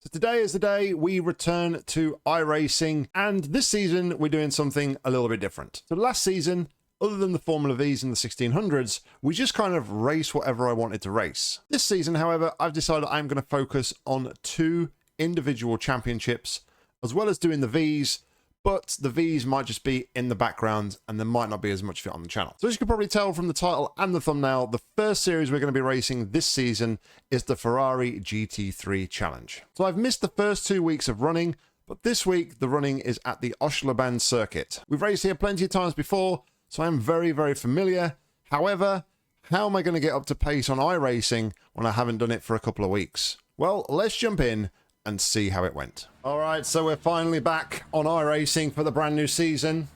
So today is the day we return to iRacing, and this season we're doing something a little bit different. So last season, other than the Formula Vs in the 1600s, we just kind of race whatever I wanted to race. This season, however, I've decided I'm going to focus on 2 individual championships, as well as doing the Vs, but the Vs might just be in the background and there might not be as much of it on the channel. So as you can probably tell from the title and the thumbnail, the first series we're going to be racing this season is the Ferrari GT3 Challenge. So I've missed the first 2 weeks of running, but this week the running is at the Oschersleben circuit. We've raced here plenty of times before, so I'm very, very familiar. However, how am I going to get up to pace on iRacing when I haven't done it for a couple of weeks? Well, let's jump in and see how it went. All right, so we're finally back on iRacing for the brand new season.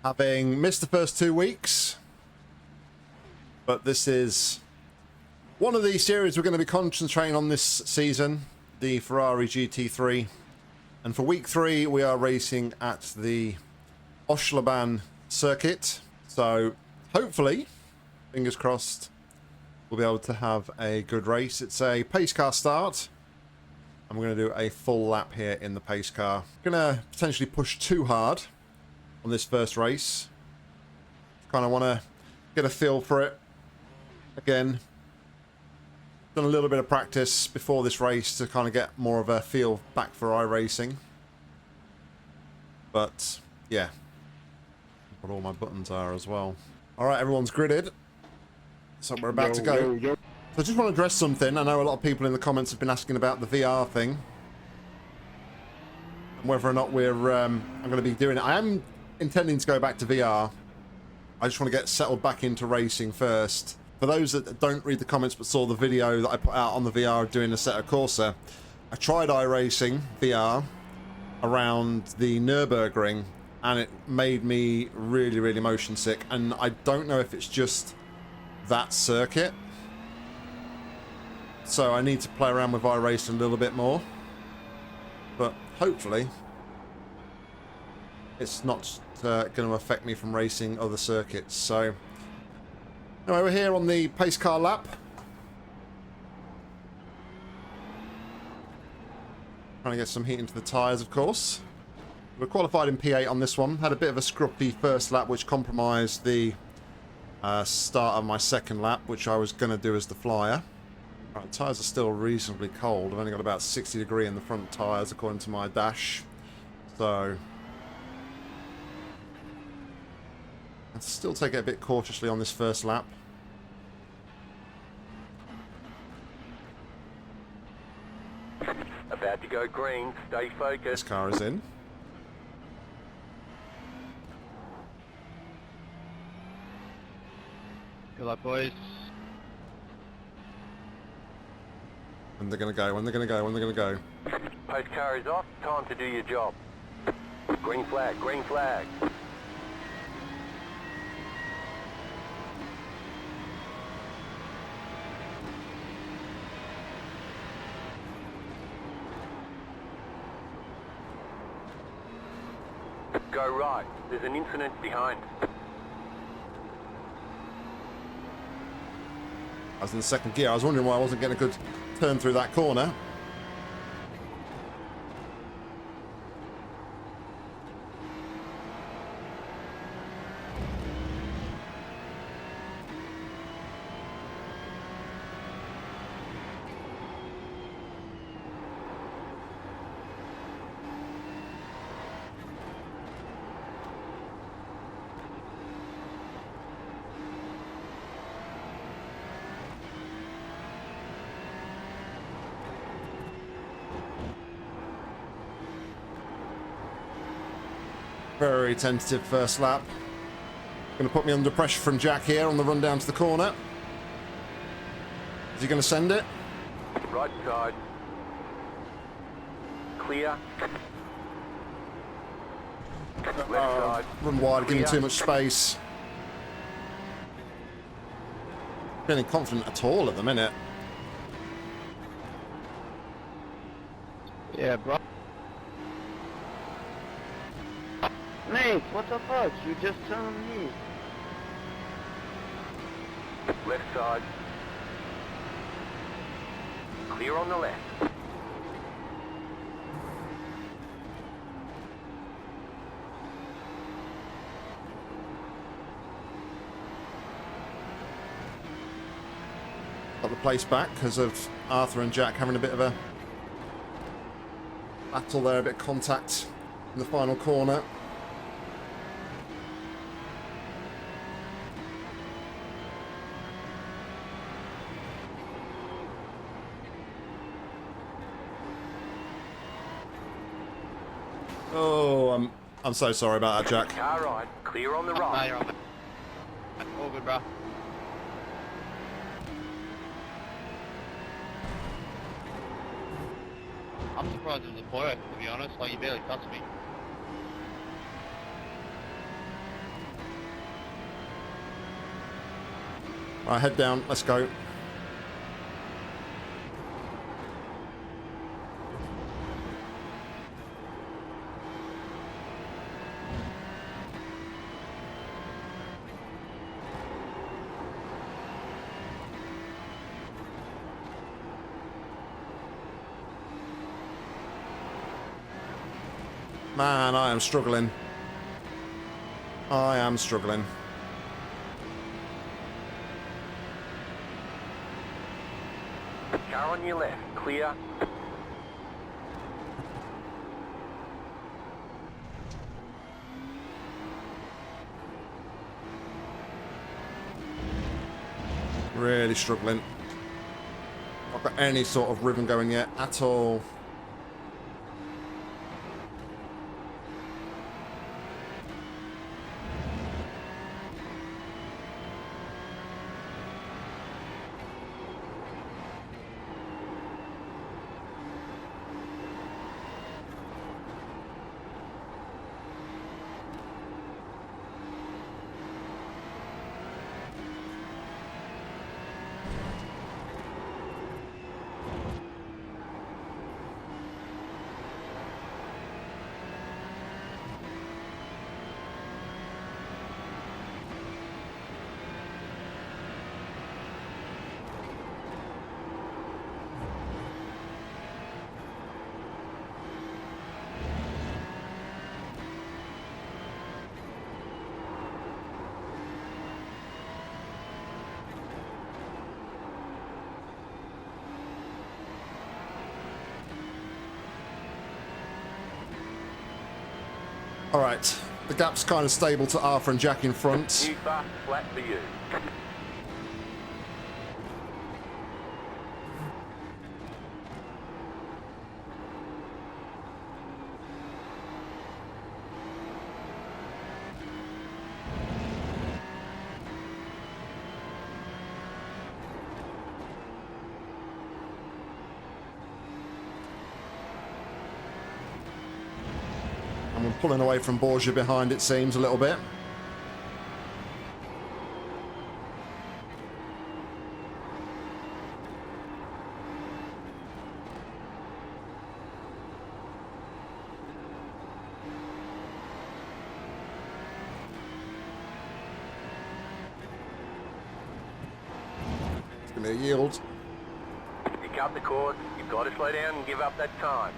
Having missed the first 2 weeks, but this is one of the series we're going to be concentrating on this season, the Ferrari GT3. And for week 3, we are racing at the Oschersleben circuit. So hopefully, fingers crossed, we'll be able to have a good race. It's a pace car start. I'm going to do a full lap here in the pace car. I'm going to potentially push too hard on this first race. Kind of want to get a feel for it. Again, done a little bit of practice before this race to kind of get more of a feel back for iRacing. But yeah, what all my buttons are as well. All right, everyone's gridded. So we're about to go. So I just want to address something. I know a lot of people in the comments have been asking about the VR thing. And whether or not we're I'm going to be doing it. I am intending to go back to VR. I just want to get settled back into racing first. For those that don't read the comments but saw the video that I put out on the VR doing the Set of Corsa, I tried iRacing VR around the Nürburgring and it made me really, really motion sick. And I don't know if it's just that circuit. So I need to play around with iRacing a little bit more. But hopefully it's not going to affect me from racing other circuits. So anyway, we're here on the pace car lap. Trying to get some heat into the tyres, of course. We're qualified in P8 on this one. Had a bit of a scruffy first lap, which compromised the start of my second lap, which I was going to do as the flyer. Right, tyres are still reasonably cold. I've only got about 60 degrees in the front tyres according to my dash. So I'll still take it a bit cautiously on this first lap. About to go green, stay focused. This car is in. Good luck, boys. When they're going to go, when they're going to go, when they're going to go. Post car is off, time to do your job. Green flag, green flag. Go right, there's an incident behind. I was in the second gear. I was wondering why I wasn't getting a good turn through that corner. Very tentative first lap. Going to put me under pressure from Jack here on the run down to the corner. Is he going to send it? Right side. Clear. Left side. Run wide, give him Clear. too much space. Feeling confident at all at the minute. Yeah, bro. Mate, what the fuck? You just told me. Left side. Clear on the left. place back because of Arthur and Jack having a bit of a battle there, a bit of contact in the final corner. Oh, I'm so sorry about that, Jack. Car right, clear on the No, right. you're on. All good, bro. I'm surprised it was a foil, to be honest. Like, you barely touched me. Right, head down. Let's go. Man, I am struggling. I am struggling. Car on your left, clear. Really struggling. Not got any sort of rhythm going yet at all. All right, the gap's kind of stable to Arthur and Jack in front. New fast, flat for you. And we're pulling away from Borgia behind, it seems, a little bit. It's going to be a yield. You cut the cord, you've got to slow down and give up that time.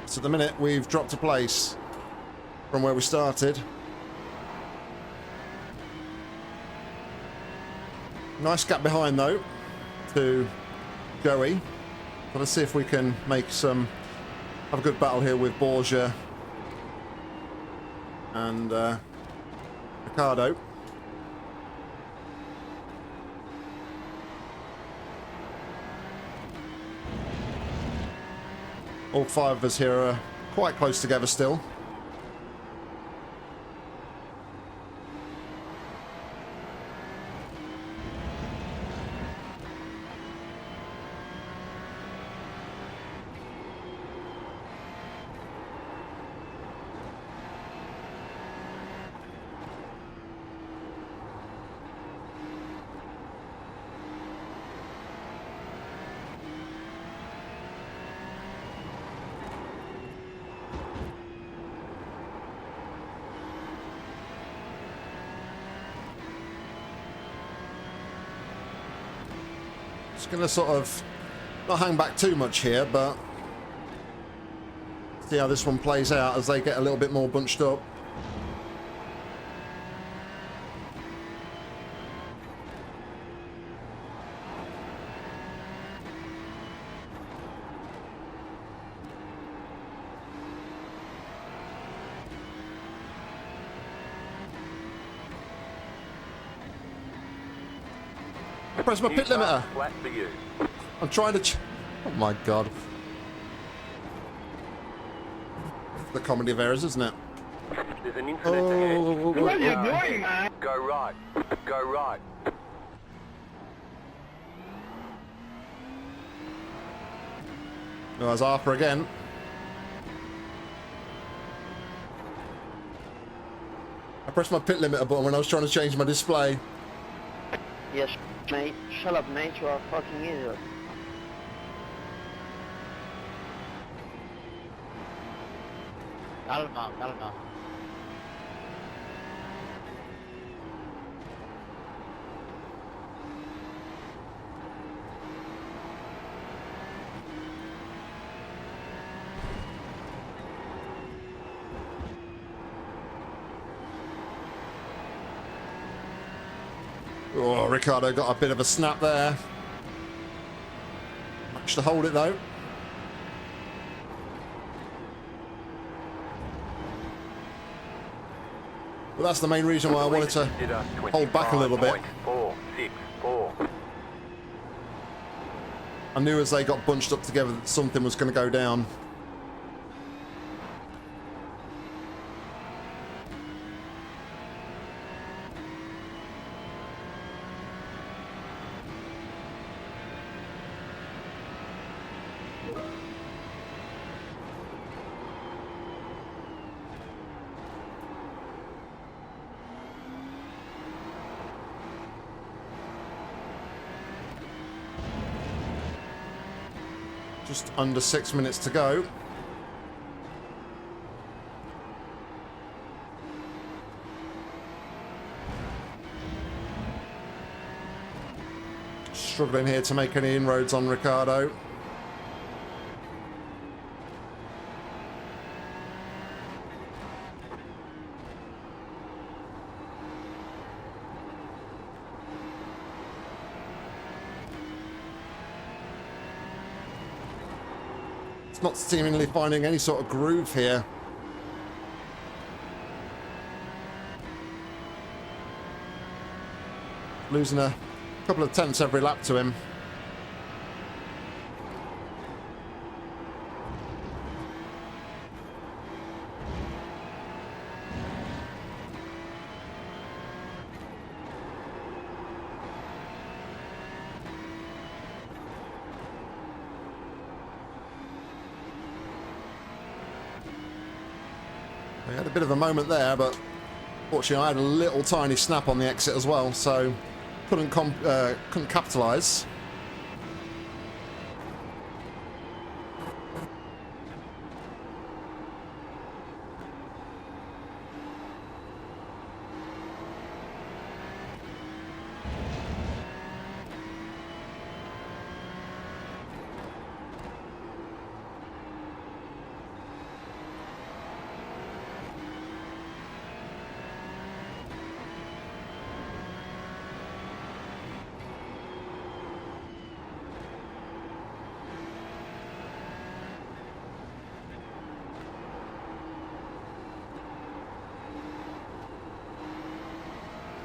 So at the minute, we've dropped a place from where we started. Nice gap behind, though, to Joey. So let's see if we can make some... have a good battle here with Borgia and Ricardo. All five of us here are quite close together still. Just going to sort of not hang back too much here, but see how this one plays out as they get a little bit more bunched up. Press my pit limiter. Flat for you. I'm trying to. Oh my god. The comedy of errors, isn't it? There's an incident ahead. What are you doing, man? Go right. Go right. Oh, there's Arthur again. I pressed my pit limiter button when I was trying to change my display. Yes, mate. Shut up, mate. You are a fucking idiot. Calma, calma. Oh, Ricardo got a bit of a snap there. Managed to hold it though. Well, that's the main reason why I wanted to hold back a little bit. 464. I knew as they got bunched up together that something was going to go down. Just under 6 minutes to go. Struggling here to make any inroads on Ricardo. It's not seemingly finding any sort of groove here. Losing a couple of tenths every lap to him. We had a bit of a moment there, but fortunately I had a little tiny snap on the exit as well, so couldn't capitalise.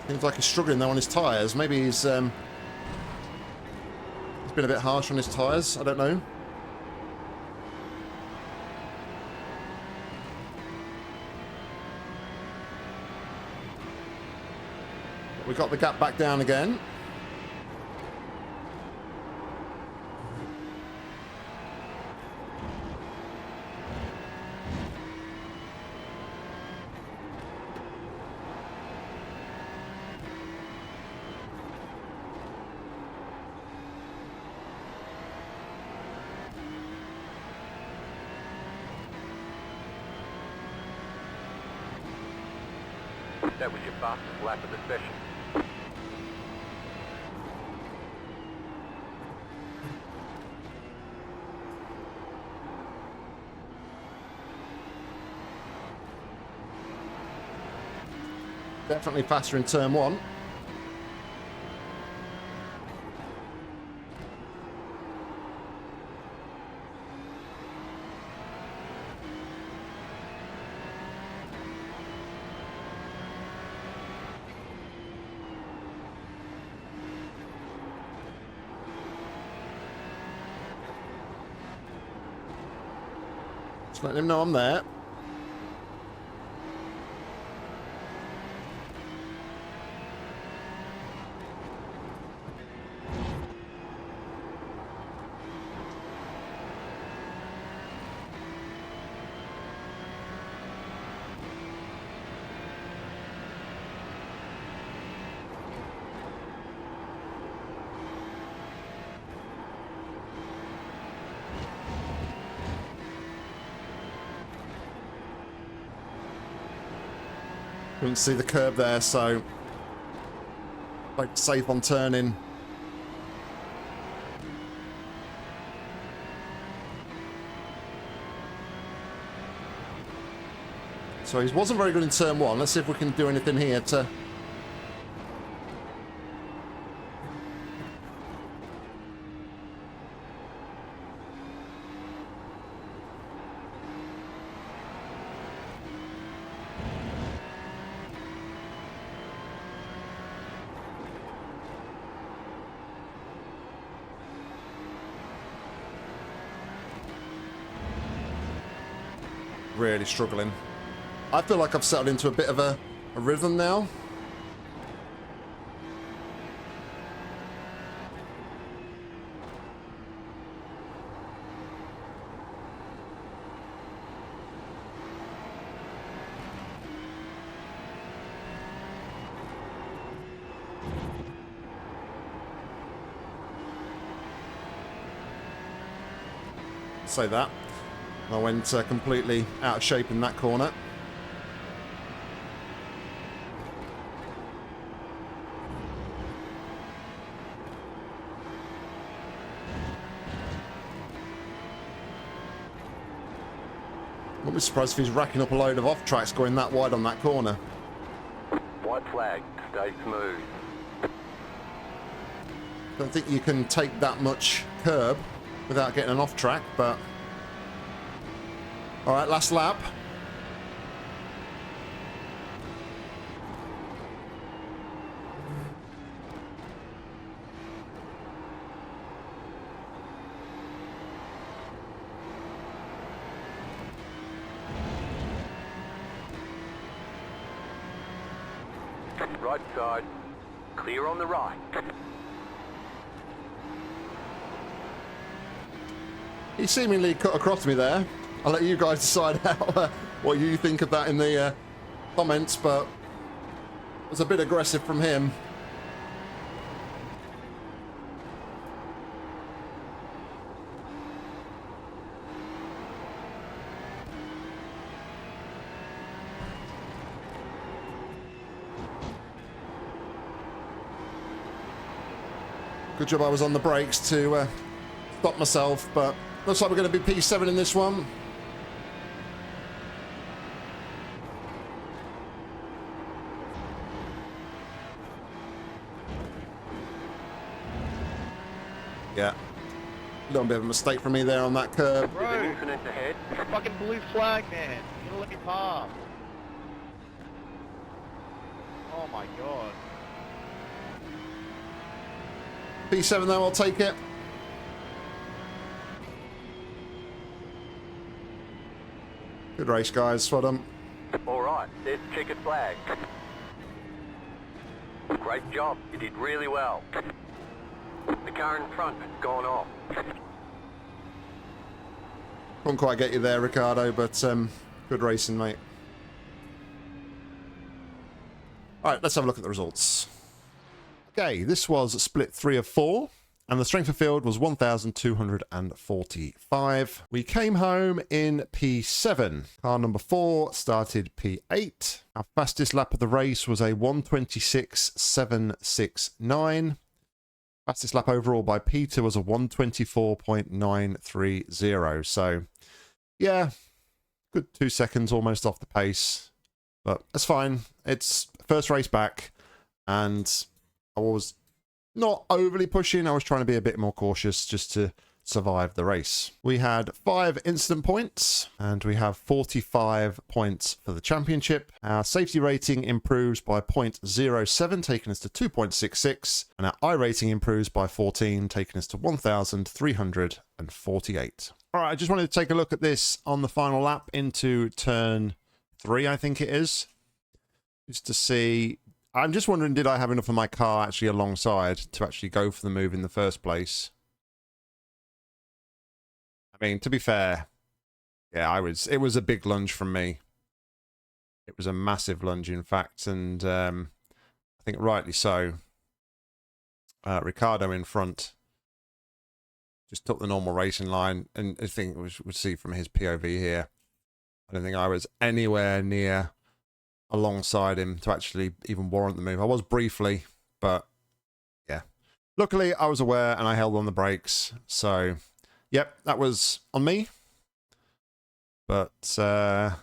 Seems like he's struggling though on his tyres. Maybe he's been a bit harsh on his tyres. I don't know. But we got the gap back down again. That was your fastest lap of the session. Definitely faster in turn one. Just letting him know I'm there. Couldn't see the curb there, so like safe on turning. So he wasn't very good in turn one. Let's see if we can do anything here to... Really struggling. I feel like I've settled into a bit of a rhythm now. Say that. I went completely out of shape in that corner. Wouldn't be surprised if he's racking up a load of off tracks going that wide on that corner. White flag, stay smooth. Don't think you can take that much curb without getting an off track, but... Alright, last lap. Right side, clear on the right. He seemingly cut across me there. I'll let you guys decide what you think of that in the comments, but it was a bit aggressive from him. Good job I was on the brakes to stop myself, but looks like we're going to be P7 in this one. Yeah. A little bit of a mistake from me there on that curb. There's an incident ahead. Fucking blue flag, man. You don't let me pass. Oh my god. P7 though, I'll take it. Good race, guys. Well done. All right, there's the checkered flag. Great job. You did really well. The car in front has gone off. Couldn't quite get you there, Ricardo, but good racing, mate. All right, let's have a look at the results. Okay, this was split 3 of 4, and the strength of field was 1,245. We came home in P7. Car number 4 started P8. Our fastest lap of the race was a 1:26.769. Fastest lap overall by Peter was a 1:24.930. So, yeah, good 2 seconds almost off the pace. But that's fine. It's first race back, and I was not overly pushing. I was trying to be a bit more cautious just to survive the race. We had 5 incident points, and we have 45 points for the championship. Our safety rating improves by 0.07, taking us to 2.66, and our iRating improves by 14, taking us to 1,348. All right, I just wanted to take a look at this on the final lap into turn 3, I think it is, just to see. I'm just wondering, did I have enough of my car actually alongside to actually go for the move in the first place? I mean, to be fair, yeah, it was a big lunge from me. It was a massive lunge, in fact, and I think rightly so. Ricardo in front just took the normal racing line, and I think we would see from his POV here, I don't think I was anywhere near alongside him to actually even warrant the move. I was briefly, but yeah. Luckily, I was aware and I held on the brakes. So, yep, that was on me. But, no,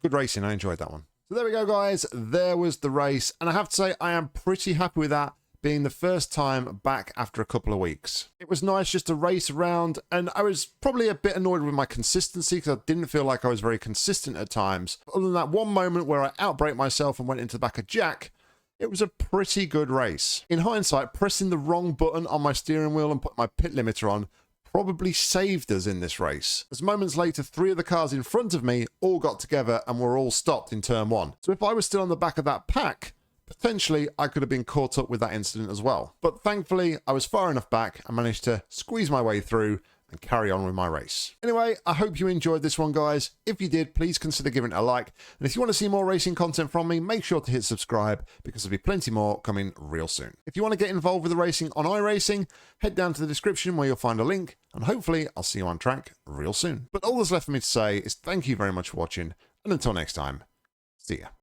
good racing. I enjoyed that one. So there we go, guys. There was the race. And I have to say, I am pretty happy with that, being the first time back after a couple of weeks. It was nice just to race around, and I was probably a bit annoyed with my consistency because I didn't feel like I was very consistent at times. Other than that one moment where I outbraked myself and went into the back of Jack, it was a pretty good race. In hindsight, pressing the wrong button on my steering wheel and put my pit limiter on probably saved us in this race, as moments later 3 of the cars in front of me all got together and were all stopped in turn 1. So if I was still on the back of that pack, potentially I could have been caught up with that incident as well. But thankfully, I was far enough back and managed to squeeze my way through and carry on with my race. Anyway, I hope you enjoyed this one, guys. If you did, please consider giving it a like. And if you want to see more racing content from me, make sure to hit subscribe, because there'll be plenty more coming real soon. If you want to get involved with the racing on iRacing, head down to the description where you'll find a link, and hopefully I'll see you on track real soon. But all that's left for me to say is thank you very much for watching, and until next time, see ya.